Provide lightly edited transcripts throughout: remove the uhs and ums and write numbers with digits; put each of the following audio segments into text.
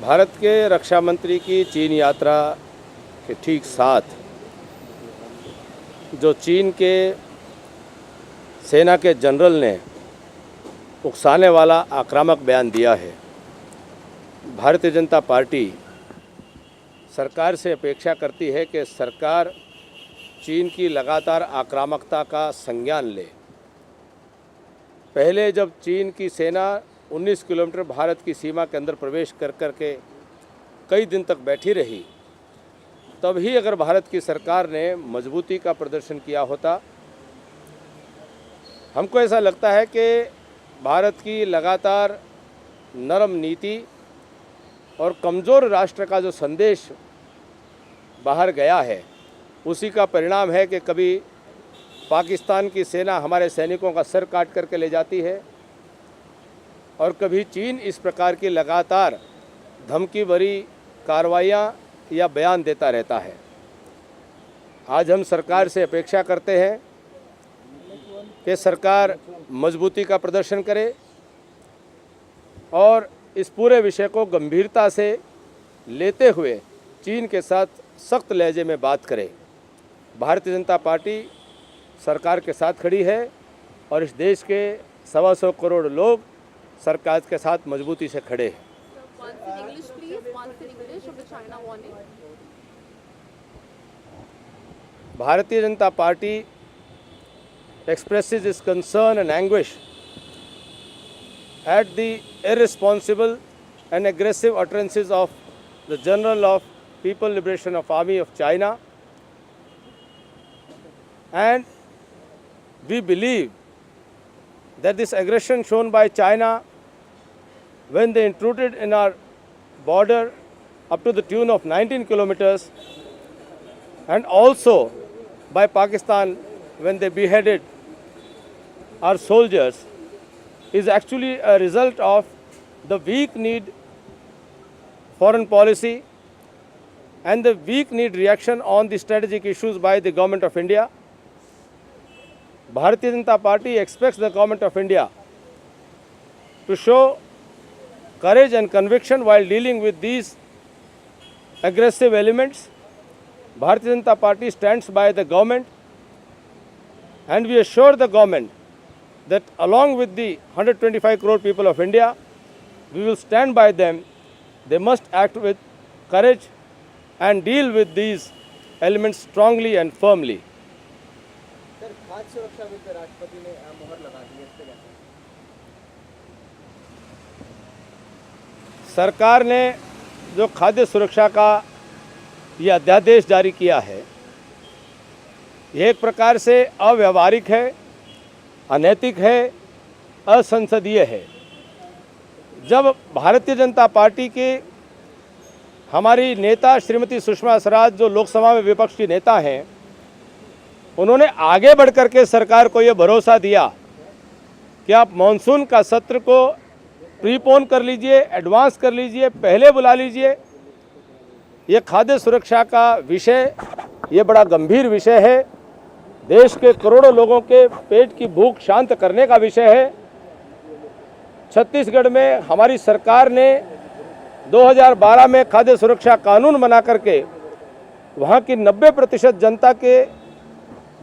भारत के रक्षा मंत्री की चीन यात्रा के ठीक साथ जो चीन के सेना के जनरल ने उकसाने वाला आक्रामक बयान दिया है, भारतीय जनता पार्टी सरकार से अपेक्षा करती है कि सरकार चीन की लगातार आक्रामकता का संज्ञान ले। पहले जब चीन की सेना 19 किलोमीटर भारत की सीमा के अंदर प्रवेश कर के कई दिन तक बैठी रही, तब ही अगर भारत की सरकार ने मजबूती का प्रदर्शन किया होता। हमको ऐसा लगता है कि भारत की लगातार नरम नीति और कमज़ोर राष्ट्र का जो संदेश बाहर गया है, उसी का परिणाम है कि कभी पाकिस्तान की सेना हमारे सैनिकों का सर काट करके ले जाती है और कभी चीन इस प्रकार की लगातार धमकी भरी कार्रवाइयाँ या बयान देता रहता है। आज हम सरकार से अपेक्षा करते हैं कि सरकार मजबूती का प्रदर्शन करे और इस पूरे विषय को गंभीरता से लेते हुए चीन के साथ सख्त लहजे में बात करे। भारतीय जनता पार्टी सरकार के साथ खड़ी है और इस देश के 125 करोड़ लोग सरकार के साथ मजबूती से खड़े हैं। Bharatiya Janata party expresses its concern and anguish at the irresponsible and aggressive utterances of the General of People Liberation Army of China, and we believe that this aggression shown by China when they intruded in our border up to the tune of 19 kilometers, and also by Pakistan when they beheaded our soldiers, is actually a result of the weak-kneed foreign policy and the weak-kneed reaction on the strategic issues by the Government of India. Bharatiya Janata Party expects the Government of India to show courage and conviction while dealing with these aggressive elements. Bharatiya Janata Party stands by the government, and we assure the government that along with the 125 crore people of India, we will stand by them. They must act with courage and deal with these elements strongly and firmly. Sir, खाद्य सुरक्षा पे राष्ट्रपति ने मोहर लगा दी है, इस पे क्या कहें? सरकार ने जो खाद्य सुरक्षा का ये अध्यादेश जारी किया है, ये एक प्रकार से अव्यावहारिक है, अनैतिक है, असंसदीय है। जब भारतीय जनता पार्टी की हमारी नेता श्रीमती सुषमा स्वराज, जो लोकसभा में विपक्ष की नेता हैं, उन्होंने आगे बढ़कर के सरकार को ये भरोसा दिया कि आप मानसून का सत्र को प्रीपोन कर लीजिए, एडवांस कर लीजिए, पहले बुला लीजिए। ये खाद्य सुरक्षा का विषय ये बड़ा गंभीर विषय है, देश के करोड़ों लोगों के पेट की भूख शांत करने का विषय है। छत्तीसगढ़ में हमारी सरकार ने 2012 में खाद्य सुरक्षा कानून बना करके वहाँ की 90% जनता के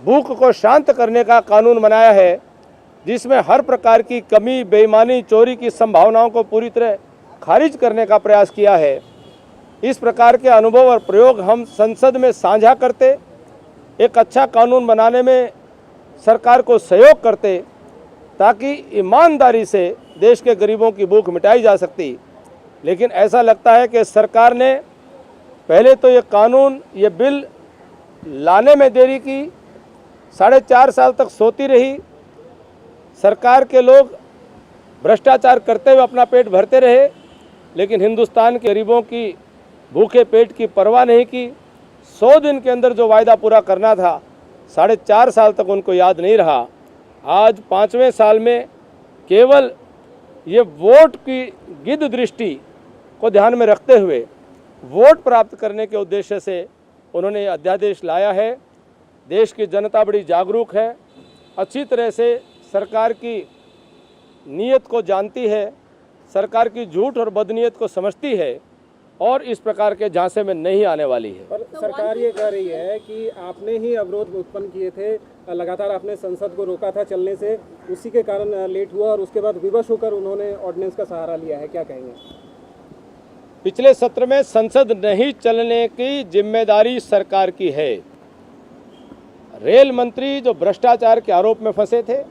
भूख को शांत करने का कानून बनाया है, जिसमें हर प्रकार की कमी, बेईमानी, चोरी की संभावनाओं को पूरी तरह खारिज करने का प्रयास किया है। इस प्रकार के अनुभव और प्रयोग हम संसद में साझा करते, एक अच्छा कानून बनाने में सरकार को सहयोग करते, ताकि ईमानदारी से देश के गरीबों की भूख मिटाई जा सकती। लेकिन ऐसा लगता है कि सरकार ने पहले तो ये कानून, ये बिल लाने में देरी की, 4.5 साल तक सोती रही। सरकार के लोग भ्रष्टाचार करते हुए अपना पेट भरते रहे, लेकिन हिंदुस्तान के गरीबों की भूखे पेट की परवाह नहीं की। 100 दिन के अंदर जो वायदा पूरा करना था, 4.5 साल तक उनको याद नहीं रहा। आज 5वें साल में केवल ये वोट की गिद्ध दृष्टि को ध्यान में रखते हुए वोट प्राप्त करने के उद्देश्य से उन्होंने अध्यादेश लाया है। देश की जनता बड़ी जागरूक है, अच्छी तरह से सरकार की नीयत को जानती है, सरकार की झूठ और बदनीयत को समझती है। और इस प्रकार के झांसे में नहीं आने वाली है। पर सरकार ये कह रही है कि आपने ही अवरोध उत्पन्न किए थे, लगातार आपने संसद को रोका था चलने से, उसी के कारण लेट हुआ और उसके बाद विवश होकर उन्होंने ऑर्डिनेंस का सहारा लिया है, क्या कहेंगे? पिछले सत्र में संसद नहीं चलने की जिम्मेदारी सरकार की है। रेल मंत्री जो भ्रष्टाचार के आरोप में फंसे थे,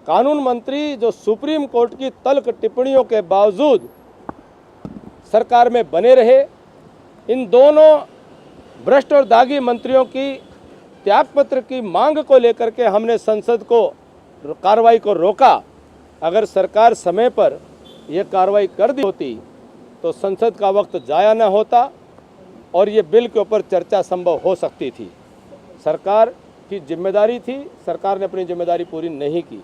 कानून मंत्री जो सुप्रीम कोर्ट की तल्ख टिप्पणियों के बावजूद सरकार में बने रहे, इन दोनों भ्रष्ट और दागी मंत्रियों की त्यागपत्र की मांग को लेकर के हमने संसद को कार्रवाई को रोका। अगर सरकार समय पर यह कार्रवाई कर दी होती तो संसद का वक्त जाया न होता और ये बिल के ऊपर चर्चा संभव हो सकती थी। सरकार की जिम्मेदारी थी, सरकार ने अपनी जिम्मेदारी पूरी नहीं की।